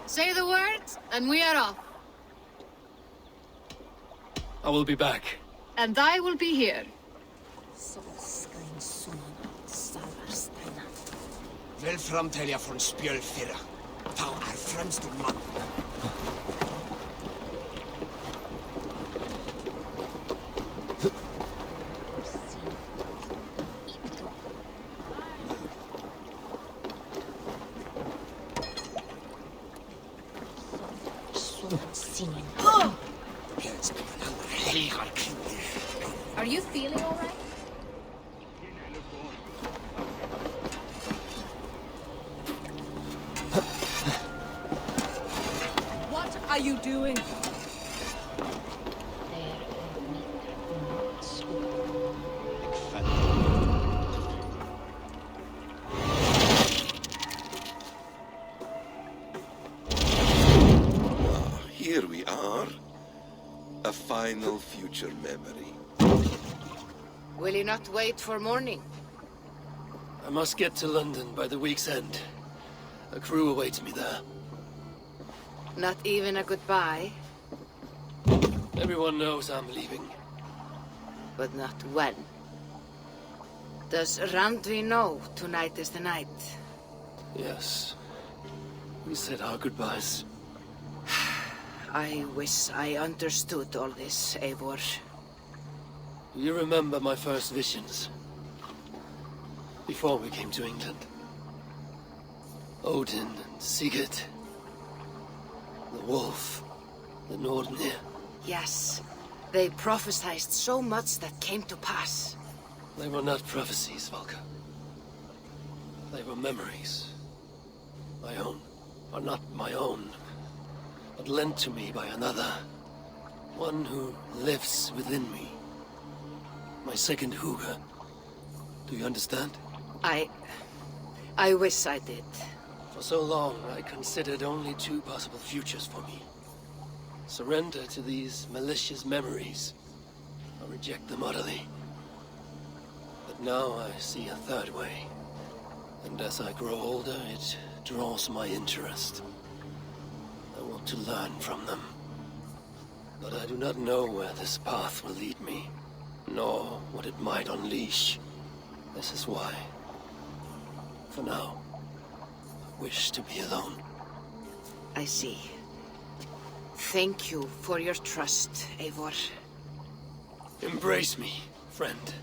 Say the words, and we are off. I will be back. And I will be here. Vel framtelja från spjölfyrra. Ta är främst man. Are you feeling all right? What are you doing? Here we are. A final future memory. Will you not wait for morning? I must get to London by the week's end. A crew awaits me there. Not even a goodbye, Everyone knows I'm leaving. but not when. Does Randvi know tonight is the night? Yes. We said our goodbyes. I wish I understood all this, Eivor. You remember my first visions? Before we came to England. Odin and Sigurd. The wolf. The Nordenir. Yes, they prophesied so much that came to pass. They were not prophecies, Valka. They were memories. My own. Or not my own. But lent to me by another. One who lives within me. My second Huga. Do you understand? I wish I did. For so long, I considered only two possible futures for me. Surrender to these malicious memories, or reject them utterly. But now I see a third way. And as I grow older, it draws my interest. I want to learn from them. But I do not know where this path will lead me, nor what it might unleash. This is why, for now, I wish to be alone. I see. Thank you for your trust, Eivor. Embrace me, friend.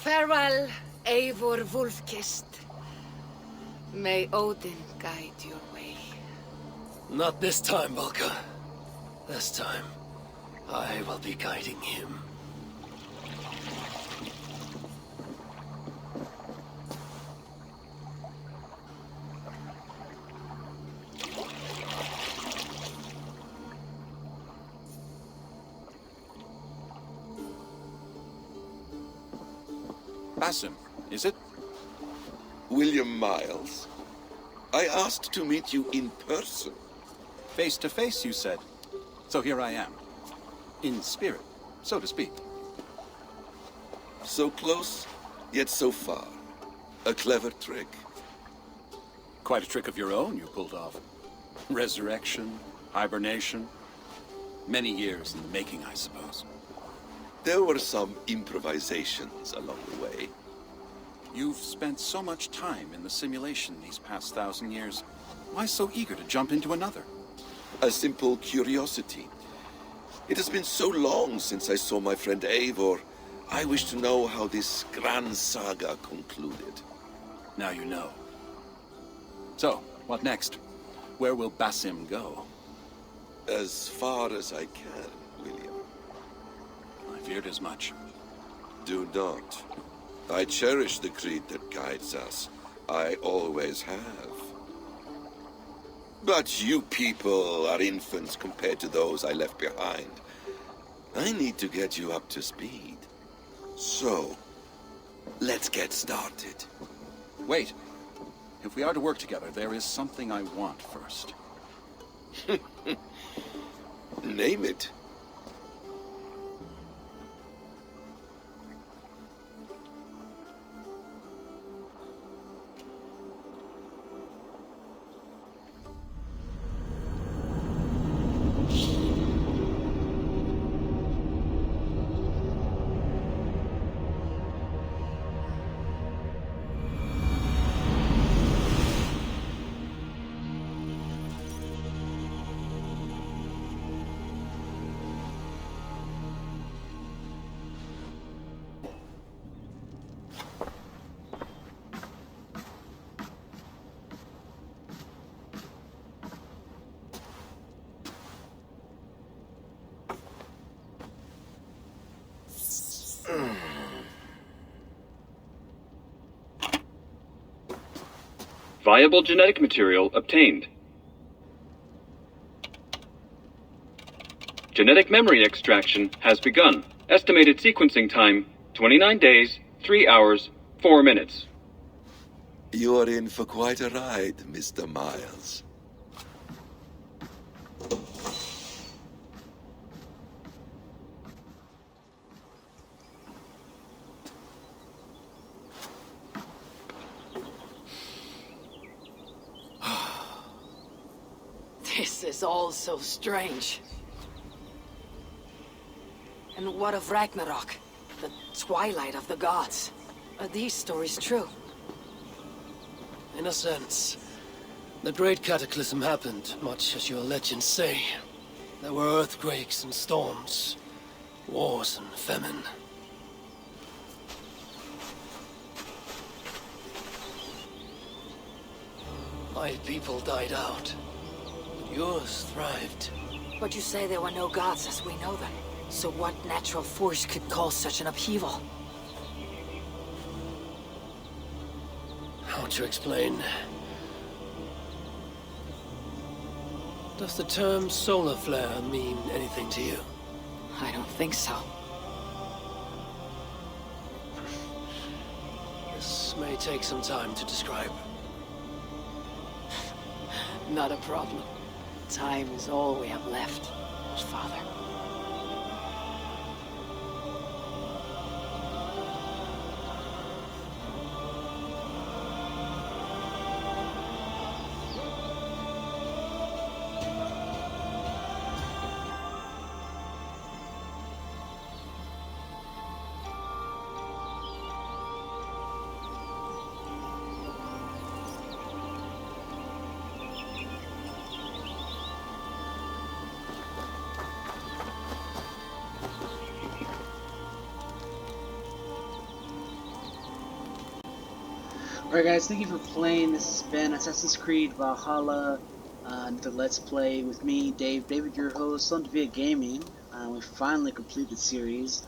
Farewell, Eivor Wolf-Kissed. May Odin guide your way. Not this time, Valka. This time, I will be guiding him. Basim, is it? William Miles. I asked to meet you in person. Face to face, you said. So here I am. In spirit, so to speak. So close, yet so far. A clever trick. Quite a trick of your own you pulled off. Resurrection, hibernation. Many years in the making, I suppose. There were some improvisations along the way. You've spent so much time in the simulation these past 1,000 years. Why so eager to jump into another? A simple curiosity. It has been so long since I saw my friend Eivor. I wish to know how this grand saga concluded. Now you know. So, what next? Where will Basim go? As far as I can, William. I feared as much. Do not. I cherish the creed that guides us. I always have. But you people are infants compared to those I left behind. I need to get you up to speed. So, let's get started. Wait. If we are to work together, there is something I want first. Name it. Viable genetic material obtained. Genetic memory extraction has begun. Estimated sequencing time, 29 days, 3 hours, 4 minutes. You're in for quite a ride, Mr. Miles. This is all so strange. And what of Ragnarok? The twilight of the gods? Are these stories true? In a sense, the Great Cataclysm happened, much as your legends say. There were earthquakes and storms, wars and famine. My people died out, but yours thrived. But you say there were no gods as we know them. So what natural force could cause such an upheaval? How to explain? Does the term solar flare mean anything to you? I don't think so. This may take some time to describe. Not a problem. Time is all we have left, Father. Alright guys, thank you for playing. This has been Assassin's Creed Valhalla, the Let's Play with me, David, your host on Via Gaming. We finally completed the series.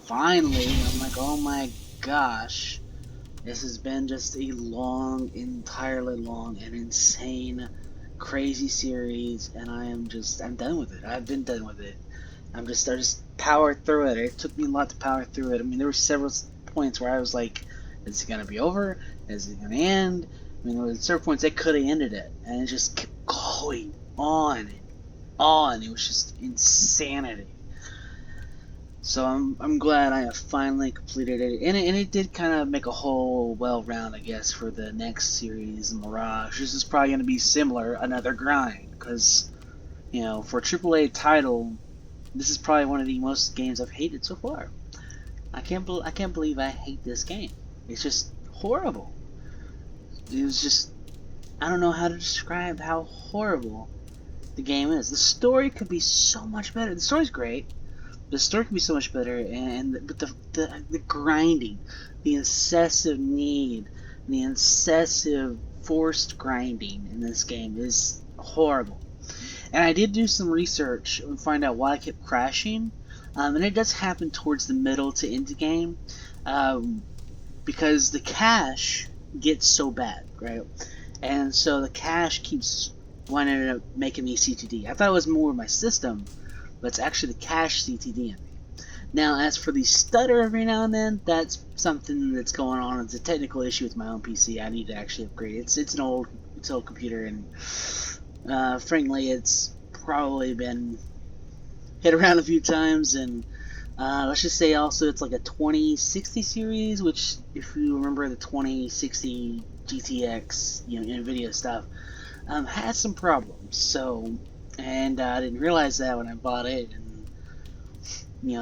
Finally! I'm like, oh my gosh. This has been just a long, entirely long and insane, crazy series, and I'm done with it. I've been done with it. I just powered through it. It took me a lot to power through it. I mean, there were several points where I was like, is it gonna be over? Is it gonna end? I mean, there were several points they could have ended it, and it just kept going on and on. It was just insanity. So I'm glad I have finally completed it, and it did kind of make a whole well-round, I guess, for the next series, Mirage. This is probably gonna be similar, another grind, because you know, for a AAA title, this is probably one of the most games I've hated so far. I can't believe I hate this game. It's just horrible. It was just, I don't know how to describe how horrible the game is. The story could be so much better. The story's great. The story could be so much better, but the grinding, the incessive need, the incessive forced grinding in this game is horrible. And I did do some research and find out why I kept crashing. And it does happen towards the middle to end the game. Because the cache gets so bad, right? And so the cache keeps what ended up making me CTD. I thought it was more my system, but it's actually the cache CTD in me. Now, as for the stutter every now and then, that's something that's going on. It's a technical issue with my own PC. I need to actually upgrade it. It's an old computer, and frankly, it's probably been hit around a few times. And let's just say also it's like a 2060 series, which, if you remember the 2060 GTX, NVIDIA stuff, had some problems. So, and I didn't realize that when I bought it. And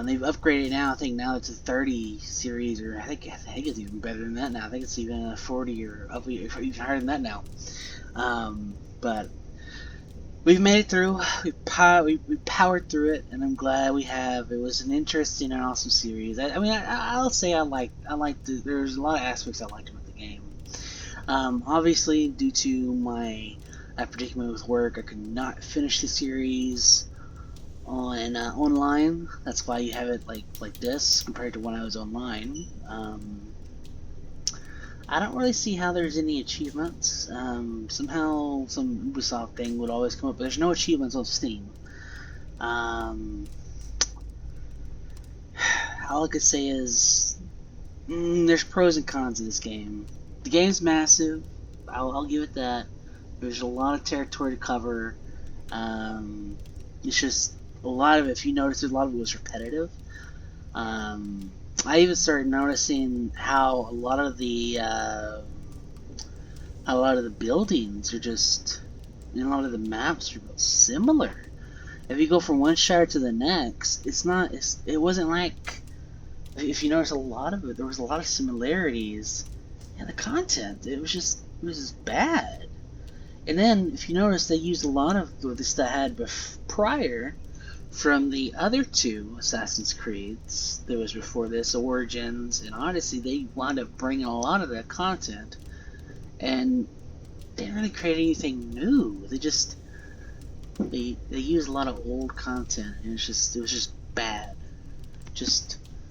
they've upgraded now. I think now it's a 30 series, or I think it's even better than that now. I think it's even a 40 or even higher than that now. But we've made it through. We powered through it, and I'm glad we have. It was an interesting and awesome series. I'll say I liked. There's a lot of aspects I liked about the game. Obviously, due to my predicament with work, I could not finish the series on online. That's why you have it like this compared to when I was online. I don't really see how there's any achievements. Somehow some Ubisoft thing would always come up, but there's no achievements on Steam. All I could say is there's pros and cons of this game. The game's massive. I'll give it that. There's a lot of territory to cover. It's just a lot of it, if you notice, a lot of it was repetitive. I even started noticing how a lot of the buildings are just, and a lot of the maps are similar. If you go from one shire to the next, it wasn't like, if you notice a lot of it, there was a lot of similarities in the content. It was just bad. And then, if you notice, they used a lot of the stuff I had prior from the other two Assassin's Creeds. There was before this, Origins and Odyssey. They wound up bringing a lot of that content, and they didn't really create anything new. They used a lot of old content, and it was just bad. Just